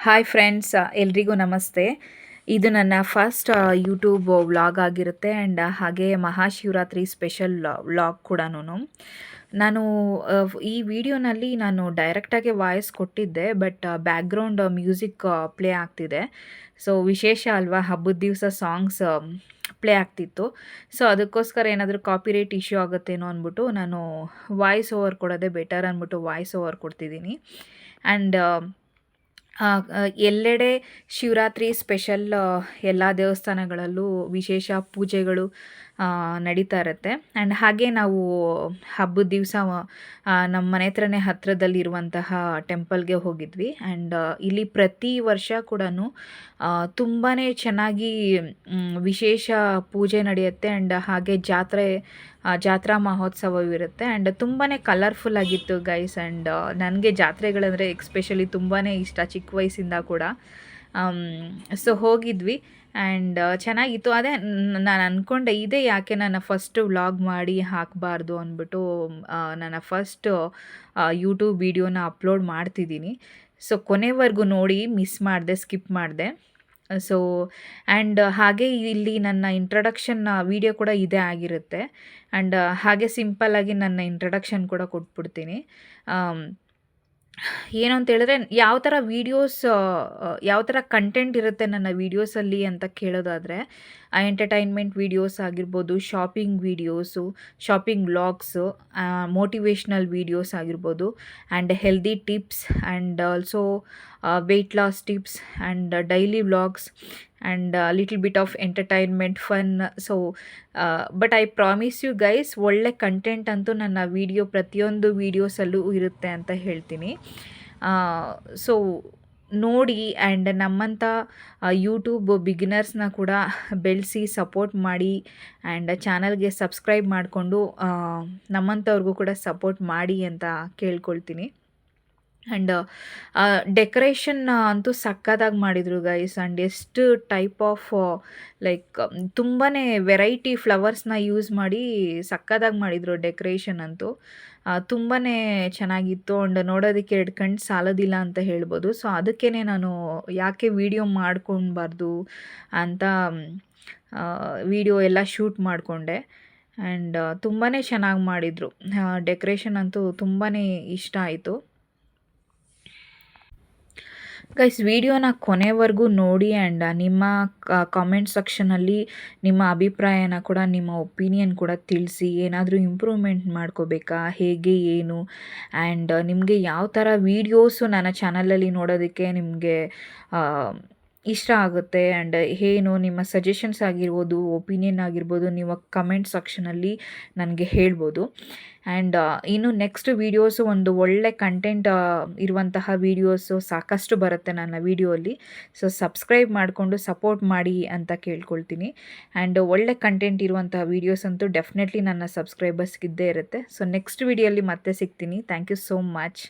Hi friends, ಎಲ್ರಿಗೂ ನಮಸ್ತೆ. ಇದು ನನ್ನ ಫಸ್ಟ್ ಯೂಟ್ಯೂಬ್ ವ್ಲಾಗ್ ಆಗಿರುತ್ತೆ ಆ್ಯಂಡ್ ಹಾಗೆ ಮಹಾಶಿವರಾತ್ರಿ ಸ್ಪೆಷಲ್ ವ್ಲಾಗ್ ಕೂಡ. ನಾನು ಈ ವಿಡಿಯೋನಲ್ಲಿ ನಾನು ಡೈರೆಕ್ಟಾಗಿ ವಾಯ್ಸ್ ಕೊಟ್ಟಿದ್ದೆ, ಬಟ್ ಬ್ಯಾಕ್ಗ್ರೌಂಡ್ ಮ್ಯೂಸಿಕ್ ಪ್ಲೇ ಆಗ್ತಿದೆ. ಸೊ ವಿಶೇಷ ಅಲ್ವಾ, ಹಬ್ಬದ ದಿವಸ ಸಾಂಗ್ಸ್ ಪ್ಲೇ ಆಗ್ತಿತ್ತು. ಸೊ ಅದಕ್ಕೋಸ್ಕರ ಏನಾದರೂ ಕಾಪಿರೈಟ್ ಇಶ್ಯೂ ಆಗುತ್ತೇನೋ ಅಂದ್ಬಿಟ್ಟು ನಾನು ವಾಯ್ಸ್ ಓವರ್ ಕೊಡೋದೇ ಬೆಟರ್ ಅಂದ್ಬಿಟ್ಟು ವಾಯ್ಸ್ ಓವರ್ ಕೊಡ್ತಿದ್ದೀನಿ. ಆ್ಯಂಡ್ ಎಲ್ಲೆಡೆ ಶಿವರಾತ್ರಿ ಸ್ಪೆಷಲ್ ಎಲ್ಲ ದೇವಸ್ಥಾನಗಳಲ್ಲೂ ವಿಶೇಷ ಪೂಜೆಗಳು ನಡೀತಾ ಇರುತ್ತೆ. ಆ್ಯಂಡ್ ಹಾಗೆ ನಾವು ಹಬ್ಬದ ದಿವಸ ನಮ್ಮ ಮನೆ ಹತ್ತಿರದಲ್ಲಿರುವಂತಹ ಟೆಂಪಲ್ಗೆ ಹೋಗಿದ್ವಿ. ಆ್ಯಂಡ್ ಇಲ್ಲಿ ಪ್ರತಿ ವರ್ಷ ಕೂಡ ತುಂಬಾ ಚೆನ್ನಾಗಿ ವಿಶೇಷ ಪೂಜೆ ನಡೆಯುತ್ತೆ. ಆ್ಯಂಡ್ ಹಾಗೆ ಜಾತ್ರಾ ಮಹೋತ್ಸವವಿರುತ್ತೆ. ಆ್ಯಂಡ್ ತುಂಬಾ ಕಲರ್ಫುಲ್ ಆಗಿತ್ತು ಗೈಸ್. ಆ್ಯಂಡ್ ನನಗೆ ಜಾತ್ರೆಗಳಂದರೆ ಎಕ್ಸ್ಪೆಷಲಿ ತುಂಬಾ ಇಷ್ಟ, ಚಿಕ್ಕ ವಯಸ್ಸಿಂದ ಕೂಡ. ಸೊ ಹೋಗಿದ್ವಿ ಆ್ಯಂಡ್ ಚೆನ್ನಾಗಿತ್ತು. ಅದೇ ನಾನು ಅಂದ್ಕೊಂಡೆ, ಇದೇ ಯಾಕೆ ನನ್ನ ಫಸ್ಟ್ ವ್ಲಾಗ್ ಮಾಡಿ ಹಾಕಬಾರ್ದು ಅಂದ್ಬಿಟ್ಟು ನನ್ನ ಫಸ್ಟ್ ಯೂಟ್ಯೂಬ್ ವೀಡಿಯೋನ ಅಪ್ಲೋಡ್ ಮಾಡ್ತಿದ್ದೀನಿ. ಸೊ ಕೊನೆವರೆಗೂ ನೋಡಿ, ಮಿಸ್ ಮಾಡಿದೆ, ಸ್ಕಿಪ್ ಮಾಡಿದೆ. ಸೊ ಆ್ಯಂಡ್ ಹಾಗೆ ಇಲ್ಲಿ ನನ್ನ ಇಂಟ್ರಡಕ್ಷನ್ ವೀಡಿಯೋ ಕೂಡ ಇದೇ ಆಗಿರುತ್ತೆ. ಆ್ಯಂಡ್ ಹಾಗೆ ಸಿಂಪಲ್ಲಾಗಿ ನನ್ನ ಇಂಟ್ರಡಕ್ಷನ್ ಕೂಡ ಕೊಟ್ಬಿಡ್ತೀನಿ. ಏನು ಅಂತ ಹೇಳಿದ್ರೆ, ಯಾವ ಥರ ವೀಡಿಯೋಸ್, ಯಾವ ಥರ ಕಂಟೆಂಟ್ ಇರುತ್ತೆ ನನ್ನ ವೀಡಿಯೋಸಲ್ಲಿ ಅಂತ ಕೇಳೋದಾದರೆ, ಎಂಟರ್ಟೈನ್ಮೆಂಟ್ ವೀಡಿಯೋಸ್ ಆಗಿರ್ಬೋದು, shopping videos, shopping vlogs, motivational videos ಆಗಿರ್ಬೋದು, and healthy tips, and also weight loss tips, and daily vlogs, and little bit of entertainment fun. So but I promise you guys, ಒಳ್ಳೆ content ಅಂತೂ ನನ್ನ ಪ್ರತಿಯೊಂದು ವೀಡಿಯೋಸಲ್ಲೂ ಇರುತ್ತೆ ಅಂತ ಹೇಳ್ತೀನಿ. So ನೋಡಿ, and ನಮ್ಮಂಥ ಯೂಟ್ಯೂಬ್ ಬಿಗಿನರ್ಸ್ನ ಕೂಡ ಬೆಳೆಸಿ ಸಪೋರ್ಟ್ ಮಾಡಿ, ಆ್ಯಂಡ್ ಚಾನಲ್ಗೆ ಸಬ್ಸ್ಕ್ರೈಬ್ ಮಾಡಿಕೊಂಡು ನಮ್ಮಂಥವ್ರಿಗೂ ಕೂಡ ಸಪೋರ್ಟ್ ಮಾಡಿ ಅಂತ ಕೇಳ್ಕೊಳ್ತೀನಿ. ಆ್ಯಂಡ್ ಡೆಕೋರೇಷನ್ ಅಂತೂ ಸಕ್ಕತ್ತಾಗಿ ಮಾಡಿದರು ಗೈಸ್. ಆ್ಯಂಡ್ ಎಷ್ಟು ಟೈಪ್ ಆಫ್ ಲೈಕ್ ತುಂಬಾ ವೆರೈಟಿ ಫ್ಲವರ್ಸ್ನ ಯೂಸ್ ಮಾಡಿ ಸಕ್ಕತ್ತಾಗಿ ಮಾಡಿದರು ಡೆಕೋರೇಷನ್ ಅಂತೂ. ತುಂಬಾ ಚೆನ್ನಾಗಿತ್ತು. ಆ್ಯಂಡ್ ನೋಡೋದಕ್ಕೆ 2 ಕಣ್ಣು ಸಾಲೋದಿಲ್ಲ ಅಂತ ಹೇಳ್ಬೋದು. ಸೊ ಅದಕ್ಕೇ ನಾನು ಯಾಕೆ ವೀಡಿಯೋ ಮಾಡ್ಕೊಳ್ಬಾರ್ದು ಅಂತ ವೀಡಿಯೋ ಎಲ್ಲ ಶೂಟ್ ಮಾಡಿಕೊಂಡೆ. ಆ್ಯಂಡ್ ತುಂಬಾ ಚೆನ್ನಾಗಿ ಮಾಡಿದರು. ಡೆಕೋರೇಷನ್ ಅಂತೂ ತುಂಬಾ ಇಷ್ಟ ಆಯಿತು ಗೈಸ್. ವಿಡಿಯೋನ ಕೊನೆವರೆಗೂ ನೋಡಿ, ಆ್ಯಂಡ್ ನಿಮ್ಮ ಕಾಮೆಂಟ್ ಸೆಕ್ಷನಲ್ಲಿ ನಿಮ್ಮ ಅಭಿಪ್ರಾಯನ ಕೂಡ, ನಿಮ್ಮ ಒಪಿನಿಯನ್ ಕೂಡ ತಿಳಿಸಿ. ಏನಾದರೂ ಇಂಪ್ರೂವ್ಮೆಂಟ್ ಮಾಡ್ಕೋಬೇಕಾ, ಹೇಗೆ ಏನು, ಆ್ಯಂಡ್ ನಿಮಗೆ ಯಾವ ಥರ ವೀಡಿಯೋಸು ನನ್ನ ಚಾನಲಲ್ಲಿ ನೋಡೋದಕ್ಕೆ ನಿಮಗೆ ಇಷ್ಟ ಆಗುತ್ತೆ, ಆ್ಯಂಡ್ ಏನು ನಿಮ್ಮ ಸಜೆಷನ್ಸ್ ಆಗಿರ್ಬೋದು, ಒಪಿನಿಯನ್ ಆಗಿರ್ಬೋದು, ನೀವು ಕಮೆಂಟ್ ಸೆಕ್ಷನಲ್ಲಿ ನನಗೆ ಹೇಳ್ಬೋದು. ಆ್ಯಂಡ್ ಇನ್ನು ನೆಕ್ಸ್ಟ್ ವೀಡಿಯೋಸು ಒಂದು ಒಳ್ಳೆ ಕಂಟೆಂಟ್ ಇರುವಂತಹ ವೀಡಿಯೋಸು ಸಾಕಷ್ಟು ಬರುತ್ತೆ ನನ್ನ ವೀಡಿಯೋಲ್ಲಿ. ಸೊ ಸಬ್ಸ್ಕ್ರೈಬ್ ಮಾಡಿಕೊಂಡು ಸಪೋರ್ಟ್ ಮಾಡಿ ಅಂತ ಕೇಳ್ಕೊಳ್ತೀನಿ. ಆ್ಯಂಡ್ ಒಳ್ಳೆ ಕಂಟೆಂಟ್ ಇರುವಂತಹ ವೀಡಿಯೋಸ್ ಅಂತೂ ಡೆಫಿನೆಟ್ಲಿ ನನ್ನ ಸಬ್ಸ್ಕ್ರೈಬರ್ಸ್ಗೆ ಇದ್ದೇ ಇರುತ್ತೆ. ಸೊ ನೆಕ್ಸ್ಟ್ ವೀಡಿಯೋಲ್ಲಿ ಮತ್ತೆ ಸಿಗ್ತೀನಿ. Thank you so much.